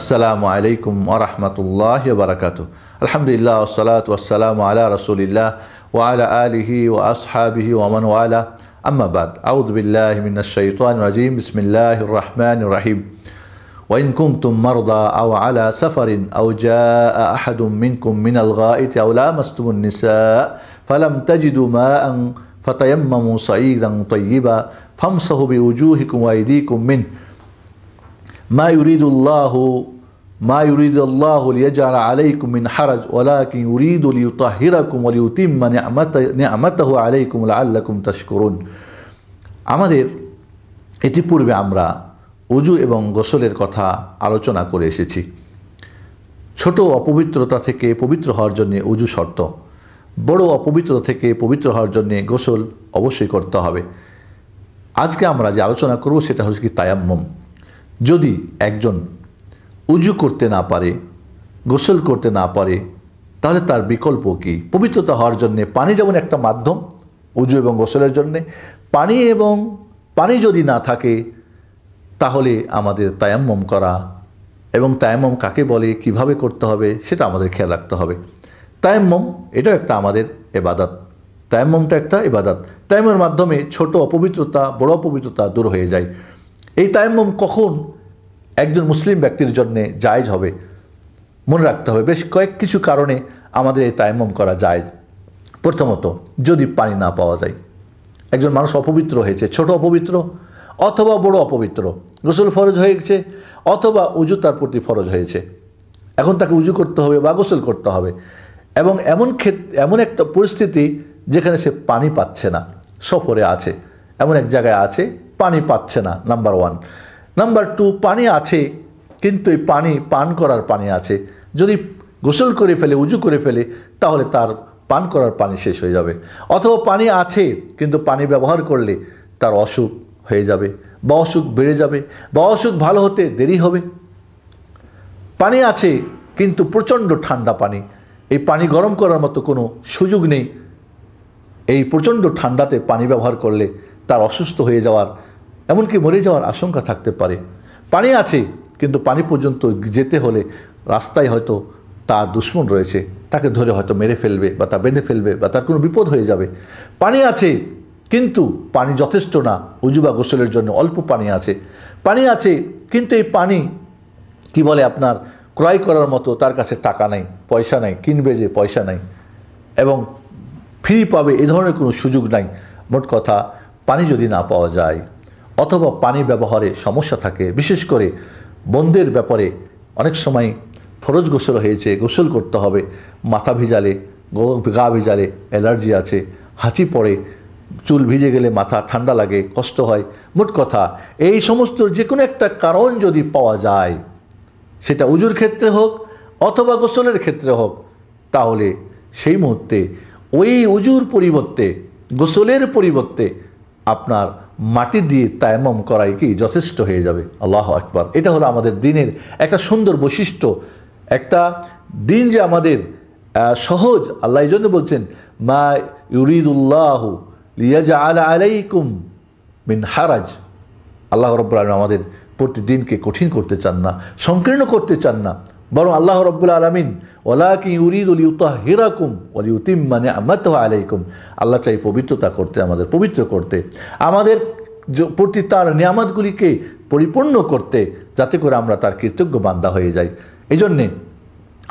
আসসালামু আলাইকুম ওয়া রাহমাতুল্লাহি ওয়া বারাকাতুহু। আলহামদুলিল্লাহ ওয়াসসালাতু ওয়াসসালামু আলা রাসূলিল্লাহ ওয়া আলা আলিহি ওয়া আসহাবিহি ওয়া মান ওয়ালা। আম্মা বাদ। আউযু বিল্লাহি মিনাশ শাইতানির রাজীম। বিসমিল্লাহির রাহমানির রাহিম। وإن كنتم مرضى أو على سفر أو جاء أحد منكم من الغائط أو لامستم النساء فلم تجدوا ماء فتيمموا صعيدا طيبا فامسحوا بوجوهكم وأيديكم منه ما يريد الله ليجعل عليكم من حرج ولكن يريد ليطهركم وليتم نعمته عليكم لعلكم تشكرون। আমাদের ইতিপূর্বে আমরা উজু এবং গোসলের কথা আলোচনা করে এসেছি। ছোট অপবিত্রতা থেকে পবিত্র হওয়ার জন্য উজু শর্ত, বড় অপবিত্রতা থেকে পবিত্র হওয়ার জন্য গোসল অবশ্যই করতে হবে। আজকে আমরা যে আলোচনা করব সেটা হচ্ছে কি তায়াম্মুম। যদি একজন উজু করতে না পারে, গোসল করতে না পারে, তাহলে তার বিকল্প কি? পবিত্রতা হওয়ার জন্যে পানি যেমন একটা মাধ্যম উজু এবং গোসলের জন্যে, পানি যদি না থাকে তাহলে আমাদের তায়াম্মুম করা, এবং তায়াম্মুম কাকে বলে, কিভাবে করতে হবে সেটা আমাদের খেয়াল রাখতে হবে। তায়াম্মুম এটাও একটা আমাদের ইবাদত। তায়াম্মুমটা একটা ইবাদত। তায়াম্মুমের মাধ্যমে ছোট অপবিত্রতা বড় অপবিত্রতা দূর হয়ে যায়। এই তায়াম্মুম কখন একজন মুসলিম ব্যক্তির জন্য জায়েজ হবে মনে রাখতে হবে। বেশ কিছু কারণে আমাদের এই তায়াম্মুম করা জায়েজ। প্রথমত, যদি পানি না পাওয়া যায়, একজন মানুষ অপবিত্র হয়েছে, ছোট অপবিত্র অথবা বড় অপবিত্র, গোসল ফরজ হয়েছে অথবা উজু তার প্রতি ফরজ হয়েছে, এখন তাকে উজু করতে হবে বা গোসল করতে হবে, এবং এমন একটা পরিস্থিতি যেখানে সে পানি পাচ্ছে না, সফরে আছে, এমন এক জায়গায় আছে পানি পাচ্ছে না, নাম্বার ওয়ান। নাম্বার টু, পানি আছে কিন্তু এই পানি পান করার পানি আছে, যদি গোসল করে ফেলে, উজু করে ফেলে, তাহলে তার পান করার পানি শেষ হয়ে যাবে। অথবা পানি আছে কিন্তু পানি ব্যবহার করলে তার অসুখ হয়ে যাবে বা অসুখ বেড়ে যাবে বা অসুখ ভালো হতে দেরি হবে। পানি আছে কিন্তু প্রচণ্ড ঠান্ডা পানি, এই পানি গরম করার মতো কোনো সুযোগ নেই। এই প্রচণ্ড ঠান্ডাতে পানি ব্যবহার করলে তার অসুস্থ হয়ে যাওয়ার, এমনকি মরে যাওয়ার আশঙ্কা থাকতে পারে। পানি আছে কিন্তু পানি পর্যন্ত যেতে হলে রাস্তায় হয়তো তার দুশমন রয়েছে, তাকে ধরে হয়তো মেরে ফেলবে বা তা বেঁধে ফেলবে বা তার কোনো বিপদ হয়ে যাবে। পানি আছে কিন্তু পানি যথেষ্ট না, উজু বা গোসলের জন্য অল্প পানি আছে। পানি আছে কিন্তু এই পানি কি বলে আপনার ক্রয় করার মতো তার কাছে টাকা নাই, পয়সা নাই, কিনবে যে পয়সা নাই, এবং ফ্রি পাবে এ ধরনের কোনো সুযোগ নাই। মোট কথা, পানি যদি না পাওয়া যায় অথবা পানি ব্যবহারে সমস্যা থাকে, বিশেষ করে বন্ধের ব্যাপারে অনেক সময় ফরজ গোসল হয়েছে, গোসল করতে হবে, মাথা ভিজালে, গা ভিজালে অ্যালার্জি আছে, হাঁচি পড়ে, চুল ভিজে গেলে মাথা ঠান্ডা লাগে, কষ্ট হয়। মোট কথা, এই সমস্ত যে কোনো একটা কারণ যদি পাওয়া যায়, সেটা উজুর ক্ষেত্রে হোক অথবা গোসলের ক্ষেত্রে হোক, তাহলে সেই মুহূর্তে ওই উজুর পরিবর্তে, গোসলের পরিবর্তে আপনার মাটি দিয়ে তায়াম্মুম করাই কি যথেষ্ট হয়ে যাবে। আল্লাহু আকবার। এটা হলো আমাদের দ্বীনের একটা সুন্দর বৈশিষ্ট্য। একটা দিন যে আমাদের সহজ, আল্লাহ এই জন্য বলছেন মা ইউরিদুল্লাহু লিয়াজআলা আলাইকুম মিন হারাজ। আল্লাহ রাব্বুল আলামিন আমাদের প্রতিদিনকে কঠিন করতে চান না, সংকীর্ণ করতে চান না, বরং আল্লাহ রাব্বুল আলামিন ওয়ালাকিন ইউরিদু লিইউতাহিরাকুম ওয়া লিউতিম্মা নি'মাতাহু আলাইকুম। আল্লাহ চাই পবিত্রতা করতে, আমাদের পবিত্র করতে, আমাদের প্রতি তার নিয়ামতগুলিকে পরিপূর্ণ করতে, যাতে করে আমরা তার কৃতজ্ঞ বান্দা হয়ে যাই। এই জন্যে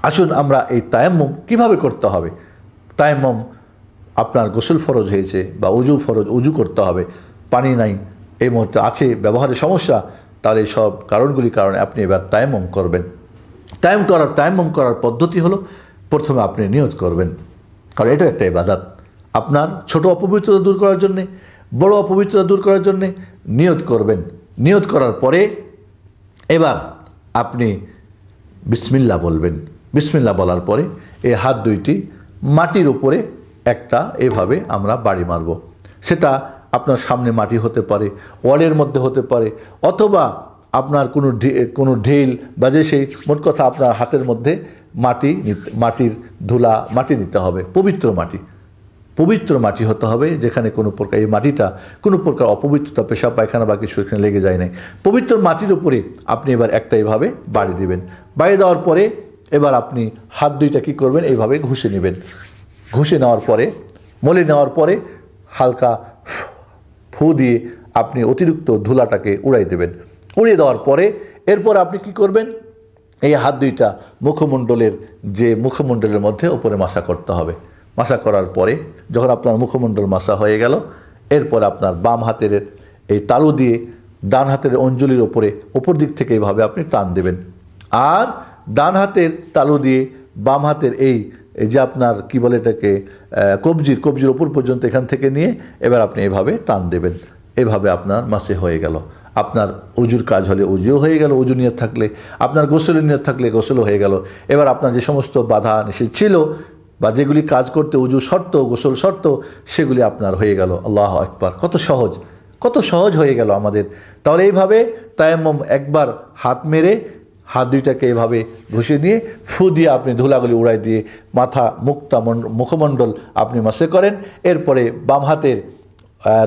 আসুন আমরা এই তায়াম্মুম কিভাবে করতে হবে। তায়াম্মুম আপনার গোসল ফরজ হয়েছে বা উজু ফরজ, উজু করতে হবে, পানি নাই, এই মুহূর্তে আছে, ব্যবহারের সমস্যা, তাহলে সব কারণগুলির কারণে আপনি এবার তায়াম্মুম করবেন। তায়াম্মুম করার পদ্ধতি হলো, প্রথমে আপনি নিয়ত করবেন, কারণ এটা একটা ইবাদত। আপনার ছোট অপবিত্রতা দূর করার জন্যে, বড় অপবিত্রতা দূর করার জন্যে নিয়ত করবেন। নিয়ত করার পরে এবার আপনি বিসমিল্লাহ বলবেন। বিসমিল্লাহ বলার পরে এই হাত দুইটি মাটির উপরে একটা এভাবে আমরা বাড়ি মারব। সেটা আপনার সামনে মাটি হতে পারে, ওয়ালের মধ্যে হতে পারে, অথবা আপনার কোনো ঢিল বা যে সেই, মোট কথা আপনার হাতের মধ্যে মাটির ধুলা মাটি নিতে হবে, পবিত্র মাটি, পবিত্র মাটি হতে হবে, যেখানে কোনো প্রকার এই মাটিটা কোনো প্রকার অপবিত্রতা, পেশাব পায়খানা বা কিছু এখানে লেগে যায় নাই। পবিত্র মাটির উপরে আপনি এবার একটা এভাবে বাড়ি দিবেন। বাড়ি দেওয়ার পরে এবার আপনি হাত দুইটা কী করবেন, এইভাবে ঘষে নেবেন। ঘষে নেওয়ার পরে, মলে নেওয়ার পরে হালকা ফু দিয়ে আপনি অতিরিক্ত ধুলাটাকে উড়াই দেবেন। উড়িয়ে দেওয়ার পরে এরপর আপনি কি করবেন, এই হাত দুইটা মুখমণ্ডলের মধ্যে উপরে মাসা করতে হবে। মাসা করার পরে যখন আপনার মুখমণ্ডল মাসা হয়ে গেল, এরপর আপনার বাম হাতের এই তালু দিয়ে ডান হাতের অঞ্জলির ওপর দিক থেকে এইভাবে আপনি টান দেবেন। আর ডান হাতের তালু দিয়ে বাম হাতের এই যে আপনার কি বলে এটাকে কবজির ওপর পর্যন্ত এখান থেকে নিয়ে এবার আপনি এভাবে টান দেবেন। এভাবে আপনার মাসে হয়ে গেল। আপনার উজুর কাজ হলে উজুও হয়ে গেল, উজু নিয়ত থাকলে, আপনার গোসলের নিয়ত থাকলে গোসলও হয়ে গেল। এবার আপনার যে সমস্ত বাধা নিষেধ ছিল বা যেগুলি কাজ করতে উজু শর্ত, গোসল শর্ত, সেগুলি আপনার হয়ে গেল। আল্লাহু আকবার! কত সহজ হয়ে গেল আমাদের। তাহলে এইভাবে তায়াম্মুম একবার হাত মেরে হাত দুইটাকে এভাবে ঘষে দিয়ে ফু দিয়ে আপনি ধুলাগুলি উড়াই দিয়ে মাথা, মুখমণ্ডল আপনি মাসে করেন। এরপরে বাম হাতের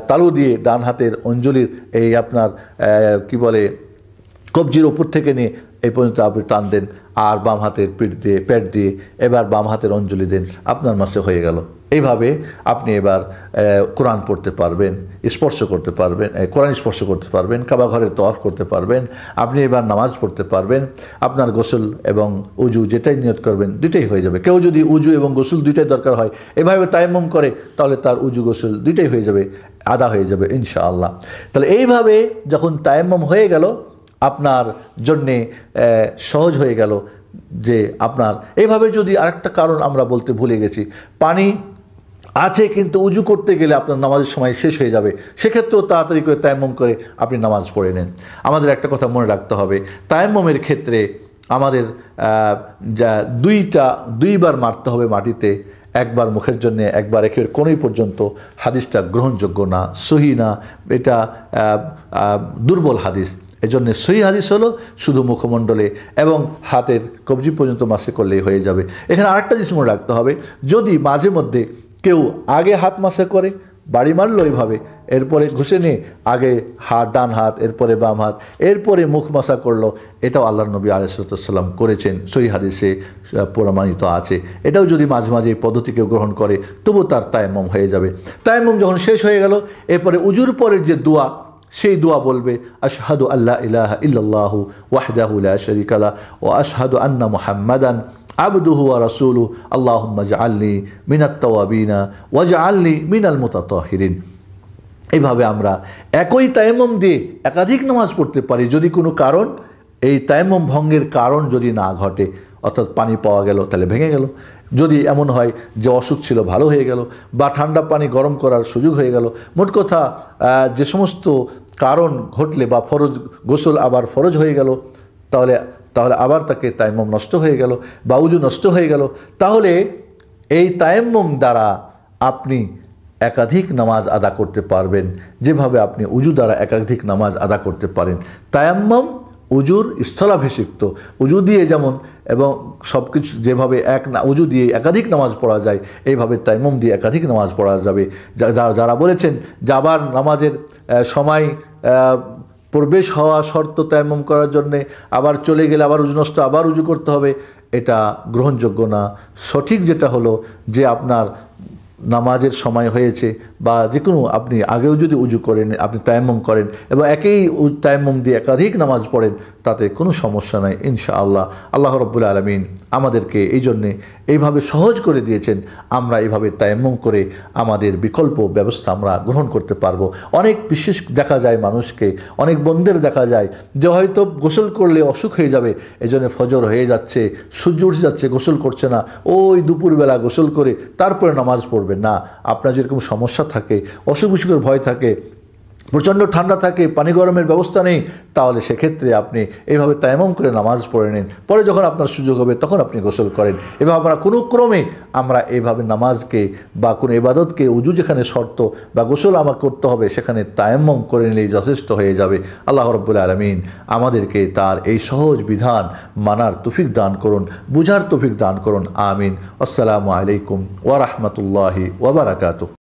তালু দিয়ে ডান হাতের অঞ্জলির এই আপনার কি বলে কবজির ওপর থেকে নিয়ে এই পর্যন্ত আপনি টান দেন। আর বাম হাতের পেট দিয়ে এবার বাম হাতের অঞ্জলি দেন, আপনার মাসে হয়ে গেল। এইভাবে আপনি এবার কোরআন পড়তে পারবেন, কোরআন স্পর্শ করতে পারবেন, কাবা ঘরের তওয়াফ করতে পারবেন, আপনি এবার নামাজ পড়তে পারবেন। আপনার গোসল এবং উজু যেটাই নিয়ত করবেন দুইটাই হয়ে যাবে। কেউ যদি উজু এবং গোসল দুইটাই দরকার হয় এভাবে তায়াম্মুম করে, তাহলে তার উজু গোসল দুইটাই হয়ে যাবে, আদা হয়ে যাবে ইনশাআল্লাহ। তাহলে এইভাবে যখন তায়াম্মুম হয়ে গেল, আপনার জন্যে সহজ হয়ে গেল যে আপনার এইভাবে যদি আরেকটা কারণ আমরা বলতে ভুলে গেছি, পানি আছে কিন্তু উজু করতে গেলে আপনার নামাজের সময় শেষ হয়ে যাবে, সেক্ষেত্রেও তাড়াতাড়ি করে তায়াম্মুম করে আপনি নামাজ পড়ে নেন। আমাদের একটা কথা মনে রাখতে হবে, তায়াম্মুমের ক্ষেত্রে আমাদের দুইবার মারতে হবে মাটিতে, একবার মুখের জন্য, একবার একের কোণই পর্যন্ত। হাদিসটা গ্রহণযোগ্য না, সহি না, এটা দুর্বল হাদিস। এজন্য সহি হাদিস হলো শুধু মুখমণ্ডলে এবং হাতের কবজি পর্যন্ত মাসে করলেই হয়ে যাবে। এখানে আরেকটা জিনিস মনে রাখতে হবে, যদি মাঝে মধ্যে কেউ আগে হাত মাসে করে, বাড়ি মারলো এইভাবে, এরপরে ঘষে নিয়ে আগে ডান হাত, এরপরে বাম হাত, এরপরে মুখ মাসা করলো, এটাও আল্লাহর নবী আলাইহিস সালাম করেছেন, সহিহ হাদিসে প্রমাণিত আছে। এটাও যদি মাঝে মাঝে এই পদ্ধতি কেউ গ্রহণ করে, তবু তার তায়াম্মুম হয়ে যাবে। তায়াম্মুম যখন শেষ হয়ে গেল, এরপরে উজুর পরের যে দোয়া, সেই দোয়া বলবে, আশহাদু আল্লা ইলাহা ইল্লাল্লাহু ওয়াহদাহু লা শারীকা লাহু ওয়া আশহাদু আন্না মুহাম্মাদান আবদুহু ওয়া রাসূলুহু আল্লাহুম্মা ইজআলনি মিনাত তাওয়াবিনা ওয়াজআলনি মিনাল মুতাতাহহিরিন। এইভাবে আমরা একই তায়াম্মুম দিয়ে একাধিক নামাজ পড়তে পারি, যদি কোনো কারণ, এই তায়াম্মুম ভঙ্গের কারণ যদি না ঘটে, অর্থাৎ পানি পাওয়া গেল তাহলে ভেঙে গেল, যদি এমন হয় যে অসুখ ছিল ভালো হয়ে গেল, বা ঠান্ডা পানি গরম করার সুযোগ হয়ে গেল, মোট কথা যে সমস্ত কারণ ঘটলে বা ফরজ গোসল আবার ফরজ হয়ে গেল, তাহলে আবার তাকে তায়াম্মুম নষ্ট হয়ে গেল বা উজু নষ্ট হয়ে গেল, তাহলে এই তায়াম্মুম দ্বারা আপনি একাধিক নামাজ আদা করতে পারবেন, যেভাবে আপনি উজু দ্বারা একাধিক নামাজ আদা করতে পারেন। তায়াম্মুম উজুর স্থলাভিষিক্ত, উজু দিয়ে যেমন এবং সব কিছু যেভাবে উজু দিয়ে একাধিক নামাজ পড়া যায়, এইভাবে তায়াম্মুম দিয়ে একাধিক নামাজ পড়া যাবে। যারা বলেছেন যে আবার নামাজের সময় প্রবেশ হওয়া শর্ত তায়াম্মুম করার জন্যে, আবার চলে গেলে আবার উজু নষ্ট, আবার উজু করতে হবে, এটা গ্রহণযোগ্য না। সঠিক যেটা হলো যে আপনার নামাজের সময় হয়েছে বা যে কোনো আপনি আগেও যদি উজু করেন, আপনি তায়াম্মুম করেন এবং একই তায়াম্মুম দিয়ে একাধিক নামাজ পড়েন, তাতে কোনো সমস্যা নাই ইনশাআল্লাহ। আল্লাহ রাব্বুল আলামিন আমাদেরকে এই জন্যে এইভাবে সহজ করে দিয়েছেন, আমরা এইভাবে তায়াম্মুম করে আমাদের বিকল্প ব্যবস্থা আমরা গ্রহণ করতে পারবো। অনেক বিশেষ দেখা যায় মানুষকে, অনেক বন্ধের দেখা যায় যে হয়তো গোসল করলে অসুখ হয়ে যাবে, এই জন্য ফজর হয়ে যাচ্ছে, সূর্য উঠে যাচ্ছে, গোসল করছে না, ওই দুপুরবেলা গোসল করে তারপরে নামাজ পড়বে না। আপনার যেরকম সমস্যা থাকে, অসুখ বিসুখের ভয় থাকে, প্রচণ্ড ঠান্ডা থাকে, পানি গরমের ব্যবস্থা নেই, তাহলে সেক্ষেত্রে আপনি এইভাবে তায়াম্মুম করে নামাজ পড়ে নিন। পরে যখন আপনার সুযোগ হবে তখন আপনি গোসল করেন। এভাবে আমরা কোনো ক্রমে আমরা এইভাবে নামাজকে বা কোনো ইবাদতকে উজু যেখানে শর্ত বা গোসল আমার করতে হবে সেখানে তায়াম্মুম করে নিলেই যথেষ্ট হয়ে যাবে। আল্লাহ রাব্বুল আলামিন আমাদেরকে তার এই সহজ বিধান মানার তৌফিক দান করুন, বুঝার তৌফিক দান করুন। আমিন। আসসালামু আলাইকুম ওয়া রাহমাতুল্লাহি ওয়া বারাকাতুহু।